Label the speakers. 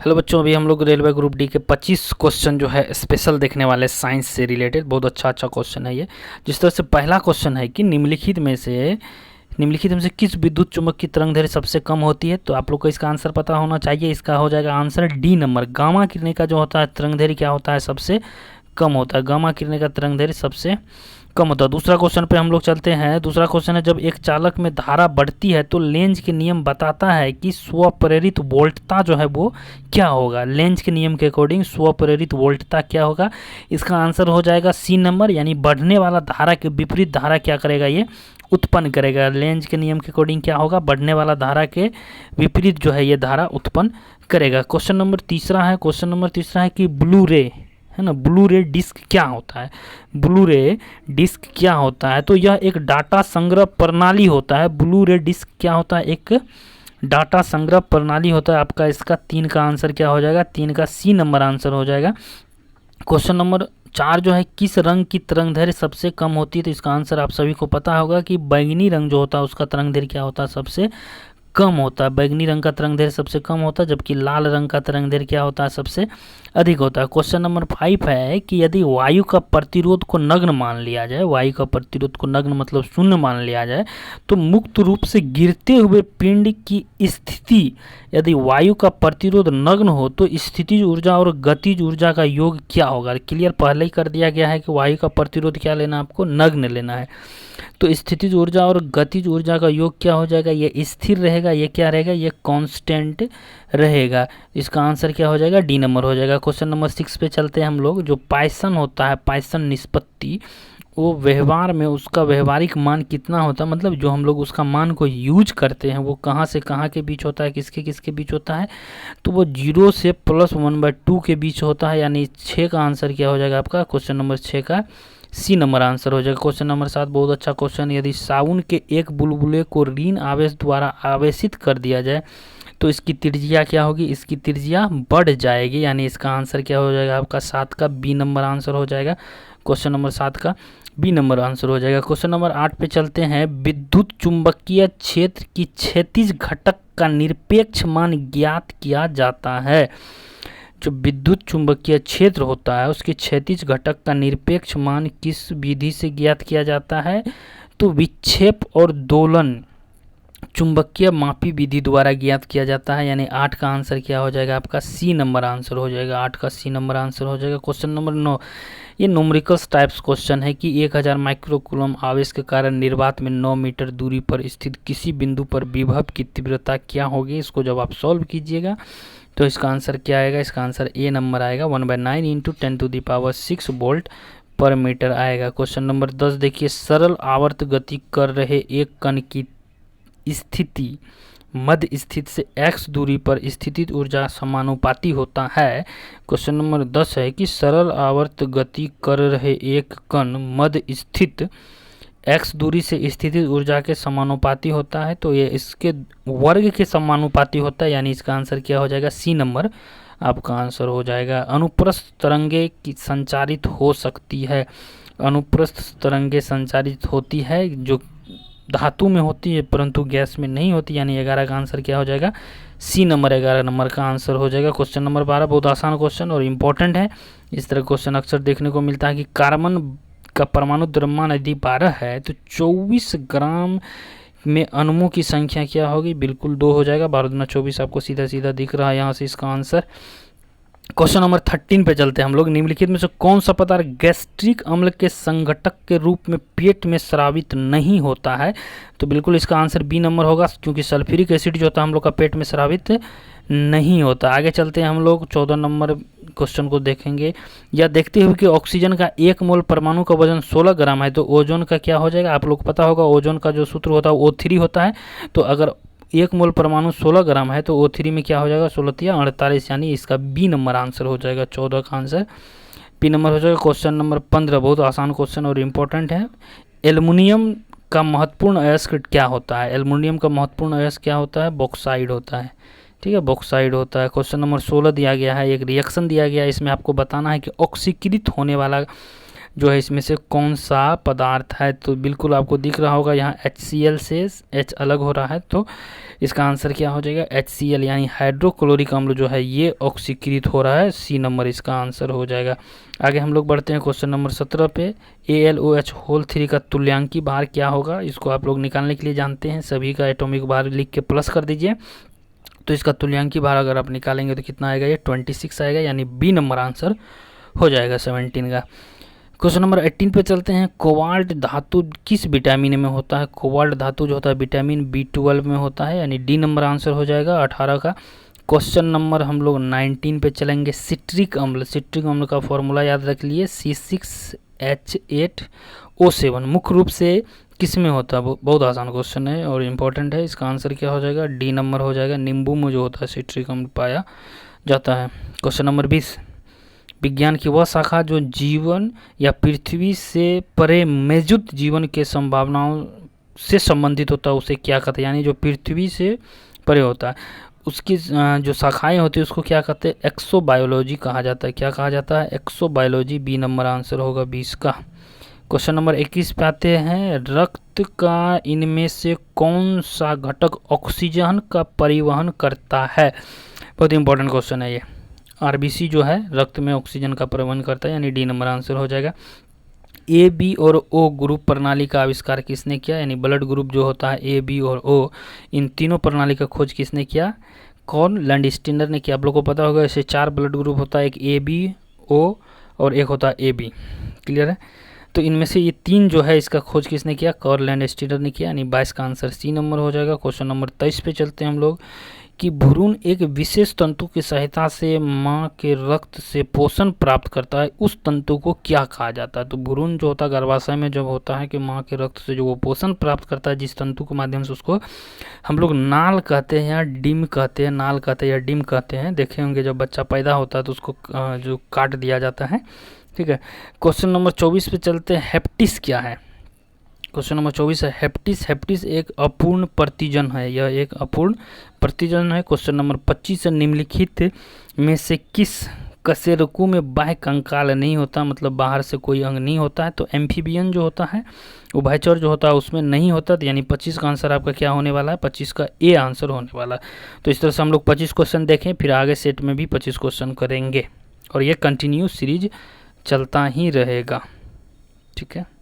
Speaker 1: Hello बच्चों, अभी हम लोग रेलवे ग्रुप डी के 25 क्वेश्चन जो है स्पेशल देखने वाले साइंस से रिलेटेड। बहुत अच्छा क्वेश्चन है ये। जिस तरह से पहला क्वेश्चन है कि निम्नलिखित में से किस विद्युत चुंबक की तरंग दैर्घ्य सबसे कम होती है। तो आप लोग को इसका आंसर पता होना चाहिए। इसका हो जाएगा आंसर डी नंबर। गामा किरणें का जो होता है तरंग दैर्घ्य क्या होता है, सबसे कम होता है। गामा किरणें का तरंग दैर्घ्य सबसे कम होता है। दूसरा क्वेश्चन पे हम लोग चलते हैं। दूसरा क्वेश्चन है, जब एक चालक में धारा बढ़ती है तो लेंज के नियम बताता है कि स्वप्रेरित वोल्टता जो है वो क्या होगा। लेंज के नियम के अकॉर्डिंग स्वप्रेरित वोल्टता क्या होगा। इसका आंसर हो जाएगा सी नंबर, यानी बढ़ने वाला धारा के विपरीत धारा क्या करेगा, ये उत्पन्न करेगा। लेंज के नियम के अकॉर्डिंग क्या होगा, बढ़ने वाला धारा के विपरीत जो है ये धारा उत्पन्न करेगा। क्वेश्चन नंबर तीसरा है कि ब्लू रे है ना, ब्लू रे डिस्क क्या होता है। ब्लू रे डिस्क क्या होता है, तो यह एक डाटा संग्रह प्रणाली होता है। ब्लू रे डिस्क क्या होता है, एक डाटा संग्रह प्रणाली होता है। आपका इसका 3 का आंसर क्या हो जाएगा, 3 का सी नंबर आंसर हो जाएगा। क्वेश्चन नंबर 4 जो है, किस रंग की तरंग दैर्घ्य सबसे कम होती है। तो इसका आंसर आप सभी को पता होगा कि बैंगनी रंग जो होता है उसका तरंग दैर्घ्य क्या होता है, सबसे कम होता है। बैंगनी रंग का तरंग दैर्घ्य सबसे कम होता है, जबकि लाल रंग का तरंग दैर्घ्य क्या होता है, सबसे अधिक होता है। क्वेश्चन नंबर 5 है कि यदि वायु का प्रतिरोध को नग्न मान लिया जाए, वायु का प्रतिरोध को नग्न मतलब शून्य मान लिया जाए, तो मुक्त रूप से गिरते हुए पिंड की स्थिति, यदि वायु का प्रतिरोध नग्न हो तो स्थितिज ऊर्जा और गतिज ऊर्जा का योग क्या होगा। क्लियर पहले ही कर दिया गया है कि वायु का प्रतिरोध क्या लेना, आपको नग्न लेना है। तो स्थितिज ऊर्जा और गतिज ऊर्जा का योग क्या हो जाएगा, ये स्थिर रहेगा, ये क्या रहेगा, ये कांस्टेंट रहेगा। इसका आंसर क्या हो जाएगा, डी नंबर हो जाएगा। क्वेश्चन नंबर 6 पे चलते हैं हम लोग। जो पाइसन होता है, पाइसन निष्पत्ति, वो व्यवहार में उसका व्यवहारिक मान कितना होता है, मतलब जो हम लोग उसका मान को यूज करते हैं वो कहाँ से कहाँ के बीच होता है, किसके किसके बीच होता है, तो वो 0 से +1/2 के बीच होता है। यानी 6 का आंसर क्या हो जाएगा आपका, क्वेश्चन नंबर 6 का सी नंबर आंसर हो जाएगा। क्वेश्चन नंबर 7 बहुत अच्छा क्वेश्चन। यदि साउन के एक बुलबुले को ऋण आवेश द्वारा आवेशित कर दिया जाए तो इसकी त्रिज्या क्या होगी, इसकी त्रिज्या बढ़ जाएगी। यानी इसका आंसर क्या हो जाएगा आपका 7 का बी नंबर आंसर हो जाएगा। क्वेश्चन नंबर 7 का बी नंबर आंसर हो जाएगा। क्वेश्चन नंबर 8 पे चलते हैं। विद्युत चुंबकीय क्षेत्र की क्षैतिज घटक का निरपेक्ष मान ज्ञात किया जाता है। जो विद्युत चुंबकीय क्षेत्र होता है उसके क्षैतिज घटक का निरपेक्ष मान किस विधि से ज्ञात किया जाता है, तो विक्षेप और दोलन चुंबकीय मापी विधि द्वारा ज्ञात किया जाता है। यानी 8 का आंसर क्या हो जाएगा आपका सी नंबर आंसर हो जाएगा। 8 का सी नंबर आंसर हो जाएगा। क्वेश्चन नंबर 9, ये न्यूमेरिकल्स टाइप्स क्वेश्चन है कि 1000 माइक्रोकूलम आवेश के कारण निर्वात में 9 मीटर दूरी पर स्थित किसी बिंदु पर विभव की तीव्रता क्या होगी। इसको जब आप सॉल्व कीजिएगा तो इसका आंसर क्या आएगा, इसका आंसर ए नंबर आएगा। 1/9 × 10⁻6 वोल्ट पर मीटर आएगा। क्वेश्चन नंबर 10 देखिए, सरल आवर्त गति कर रहे एक कण की स्थिति मध्य स्थित से x दूरी पर स्थितिज ऊर्जा समानुपाती होता है। क्वेश्चन नंबर 10 है कि सरल आवर्त गति कर रहे एक कण मध्य स्थित x दूरी से स्थितिज ऊर्जा के समानुपाती होता है, तो ये इसके वर्ग के समानुपाती होता है। यानी इसका आंसर क्या हो जाएगा, सी नंबर आपका आंसर हो जाएगा। अनुप्रस्थ तरंगे की संचारित हो सकती है, अनुप्रस्थ तरंगे संचारित होती है जो धातु में होती है परंतु गैस में नहीं होती। यानी 11 का आंसर क्या हो जाएगा, सी नंबर 11 नंबर का आंसर हो जाएगा। क्वेश्चन नंबर 12 बहुत आसान क्वेश्चन और इम्पोर्टेंट है। इस तरह क्वेश्चन अक्सर देखने को मिलता है कि कार्बन का परमाणु द्रव्यमान यदि 12 है तो 24 ग्राम में अणुओं की संख्या क्या होगी, बिल्कुल 2 हो जाएगा। 12 दूना 24 आपको सीधा सीधा दिख रहा है यहाँ से इसका आंसर। क्वेश्चन नंबर 13 पे चलते हैं हम लोग। निम्नलिखित में से कौन सा पदार्थ गैस्ट्रिक अम्ल के संघटक के रूप में पेट में स्रावित नहीं होता है, तो बिल्कुल इसका आंसर बी नंबर होगा, क्योंकि सल्फ्यूरिक एसिड जो होता है हम लोग का पेट में स्रावित नहीं होता। आगे चलते हैं हम लोग 14 नंबर क्वेश्चन को देखेंगे। या देखते हुए कि ऑक्सीजन का 1 मोल परमाणु का वजन 16 ग्राम है, तो ओजोन का क्या हो जाएगा, आप लोग को पता होगा ओजोन का जो सूत्र होता है O3 होता है। तो अगर 1 मोल परमाणु 16 ग्राम है तो O3 में क्या हो जाएगा, 16×48, यानी इसका बी नंबर आंसर हो जाएगा। 14 का आंसर बी नंबर हो जाएगा। क्वेश्चन नंबर 15 बहुत आसान क्वेश्चन और इम्पोर्टेंट है। एल्युमिनियम का महत्वपूर्ण अयस्क क्या होता है, एल्युमिनियम का महत्वपूर्ण अयस्क क्या होता है, बॉक्साइड होता है। ठीक है, बॉक्साइड होता है। क्वेश्चन नंबर 16 दिया गया है, एक रिएक्शन दिया गया है, इसमें आपको बताना है कि ऑक्सीकृत होने वाला जो है इसमें से कौन सा पदार्थ है। तो बिल्कुल आपको दिख रहा होगा यहाँ HCl से H अलग हो रहा है, तो इसका आंसर क्या हो जाएगा HCl, यानी हाइड्रोक्लोरिक अम्ल जो है ये ऑक्सीकृत हो रहा है। C नंबर इसका आंसर हो जाएगा। आगे हम लोग बढ़ते हैं क्वेश्चन नंबर 17 पे। AlOH होल 3 का तुल्यांकी भार क्या होगा, इसको आप लोग निकालने के लिए जानते हैं। सभी का एटॉमिक भार लिख के प्लस कर दीजिए। तो इसका तुल्यांकी भार अगर आप निकालेंगे तो कितना आएगा, ये 26 आएगा, यानी B नंबर आंसर हो जाएगा 17 का। क्वेश्चन नंबर 18 पे चलते हैं। कोबाल्ट धातु किस विटामिन में होता है। कोबाल्ट धातु जो होता है विटामिन B12 में होता है, यानी D नंबर आंसर हो जाएगा 18 का। क्वेश्चन नंबर हम लोग 19 पे चलेंगे। सिट्रिक अम्ल, सिट्रिक अम्ल का फॉर्मूला याद रख लिए C6H8O7 मुख्य रूप से किस में होता है। बहुत आसान क्वेश्चन है और इम्पोर्टेंट है। इसका आंसर क्या हो जाएगा, D नंबर हो जाएगा। नींबू में जो होता है सिट्रिक अम्ल पाया जाता है। Question number 20। विज्ञान की वह शाखा जो जीवन या पृथ्वी से परे मौजूद जीवन के संभावनाओं से संबंधित होता है उसे क्या कहते हैं, यानी जो पृथ्वी से परे होता है उसकी जो शाखाएं होती है उसको क्या कहते हैं, एक्सोबायोलॉजी कहा जाता है। क्या कहा जाता है, एक्सोबायोलॉजी। B नंबर आंसर होगा 20 का। क्वेश्चन नंबर 21 पे आते हैं। रक्त का इनमें से कौन सा घटक ऑक्सीजन का परिवहन करता है। बहुत इंपॉर्टेंट क्वेश्चन है ये। RBC जो है रक्त में ऑक्सीजन का परिवहन करता है, यानी D नंबर आंसर हो जाएगा। A, B और O ग्रुप प्रणाली का आविष्कार किसने किया, यानी ब्लड ग्रुप जो होता है A, B और O, इन तीनों प्रणाली का खोज किसने किया, कौन, लैंडस्टीनर ने किया। आप लोगों को पता होगा ऐसे 4 ब्लड ग्रुप होता है, एक A, B, O और एक होता है AB। क्लियर है। तो इनमें से ये 3 जो है इसका खोज किसने किया, कार्ल लैंडस्टीनर ने किया, यानी 22 का आंसर C नंबर हो जाएगा। क्वेश्चन नंबर 23 पे चलते हैं हम लोग कि भ्रूण एक विशेष तंतु की सहायता से मां के रक्त से पोषण प्राप्त करता है, उस तंतु को क्या कहा जाता है। तो भ्रूण जो होता है गर्भाशय में जब होता है कि मां के रक्त से जो वो पोषण प्राप्त करता है जिस तंतु के माध्यम से, उसको हम लोग नाल कहते हैं या डिम कहते हैं, नाल कहते हैं या डिम कहते हैं। देखे होंगे जब बच्चा पैदा होता है तो उसको जो काट दिया जाता है। ठीक है। क्वेश्चन नंबर 24 पे चलते हैं। हेप्टिस क्या है। क्वेश्चन नंबर 24 है हेप्टिस। हेप्टिस एक अपूर्ण प्रतिजन है, यह एक अपूर्ण प्रतिजन है। क्वेश्चन नंबर 25 है। निम्नलिखित में से किस कशेरुकी में बाह्य कंकाल नहीं होता, मतलब बाहर से कोई अंग नहीं होता है। तो एम्फीबियन जो होता है, उभयचर जो होता है उसमें नहीं होता, तो यानी 25 का आंसर आपका क्या होने वाला है, 25 का A आंसर होने वाला है। तो इस तरह से हम लोग 25 क्वेश्चन देखें, फिर आगे सेट में भी 25 क्वेश्चन करेंगे और ये कंटिन्यू सीरीज चलता ही रहेगा। ठीक है।